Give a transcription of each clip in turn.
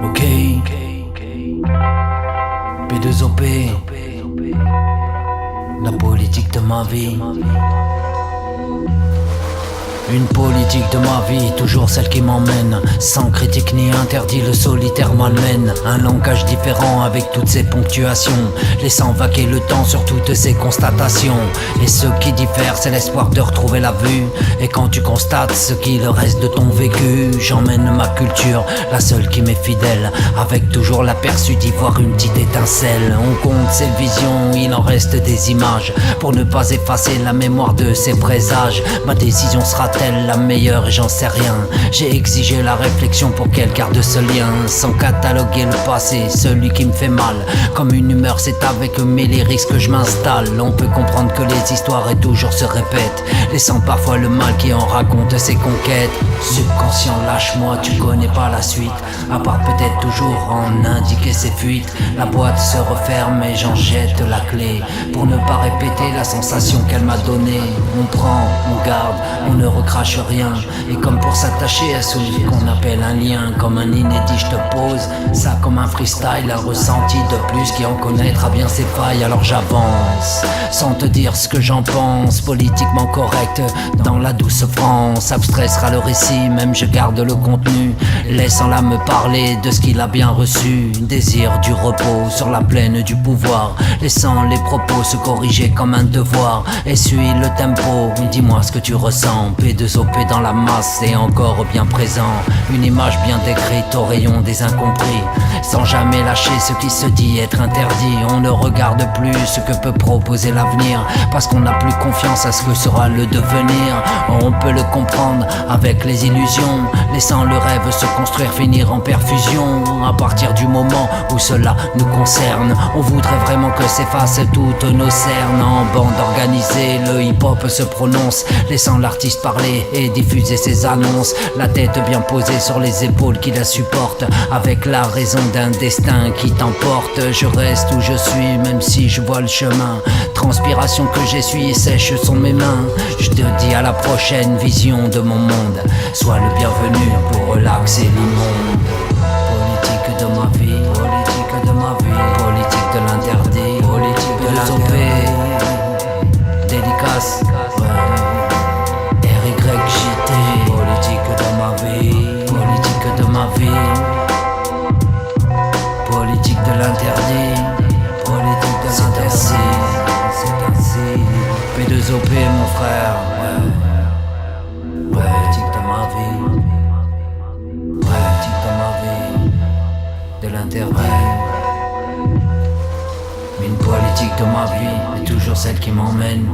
Ok, P2OP, la politique de ma vie. Une politique de ma vie, toujours celle qui m'emmène. Sans critique ni interdit, le solitaire malmène. Un langage différent avec toutes ses ponctuations, laissant vaquer le temps sur toutes ses constatations. Et ce qui diffère, c'est l'espoir de retrouver la vue. Et quand tu constates ce qu'il reste de ton vécu, j'emmène ma culture, la seule qui m'est fidèle, avec toujours l'aperçu d'y voir une petite étincelle. On compte ses visions, il en reste des images, pour ne pas effacer la mémoire de ses présages. Ma décision sera la meilleure et j'en sais rien. J'ai exigé la réflexion pour qu'elle garde ce lien, sans cataloguer le passé, celui qui me fait mal. Comme une humeur, c'est avec mes lyrics que je m'installe. On peut comprendre que les histoires et toujours se répètent, laissant parfois le mal qui en raconte ses conquêtes. Subconscient, lâche-moi, tu connais pas la suite, à part peut-être toujours en indiquer ses fuites. La boîte se referme et j'en jette la clé, pour ne pas répéter la sensation qu'elle m'a donnée. On prend, on garde, on ne recrache rien, et comme pour s'attacher à celui qu'on appelle un lien, comme un inédit je te pose ça comme un freestyle, un ressenti de plus qui en connaîtra bien ses failles. Alors j'avance sans te dire ce que j'en pense, politiquement correct dans la douce France. Abstrait sera le récit, même je garde le contenu, laissant-la me parler de ce qu'il a bien reçu. Désir du repos sur la plaine du pouvoir, laissant les propos se corriger comme un devoir. Essuie le tempo, dis-moi ce que tu ressens. P2OP dans la masse et encore bien présent, une image bien décrite au rayon des incompris, sans jamais lâcher ce qui se dit être interdit. On ne regarde plus ce que peut proposer l'avenir, parce qu'on n'a plus confiance à ce que sera le devenir. On peut le comprendre avec les illusions, laissant le rêve se construire, finir en perfusion. À partir du moment où cela nous concerne, on voudrait vraiment que s'effacent toutes nos cernes. En bande organisée, le hip-hop se prononce, laissant l'artiste parler et diffuser ses annonces, la tête bien posée sur les épaules qui la supportent, avec la raison d'un destin qui t'emporte. Je reste où je suis, même si je vois le chemin. Transpiration que j'essuie et sèche sont mes mains. Je te dis à la prochaine vision de mon monde. Sois le bienvenu pour relaxer l'immonde. Politique de ma vie, politique de ma vie, politique de l'interdit, politique de l'interdit. Dédicace, RYJT, politique de ma vie, politique de ma vie, politique de l'interdit, politique de l'interdit. C'est ainsi, P2OP mon frère, politique de ma vie, politique de ma vie, de l'interdit. Une politique de ma vie est toujours celle qui m'emmène,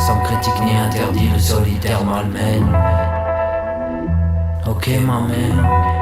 sans critique ni interdit, le solitaire malmène. Ok ma mère.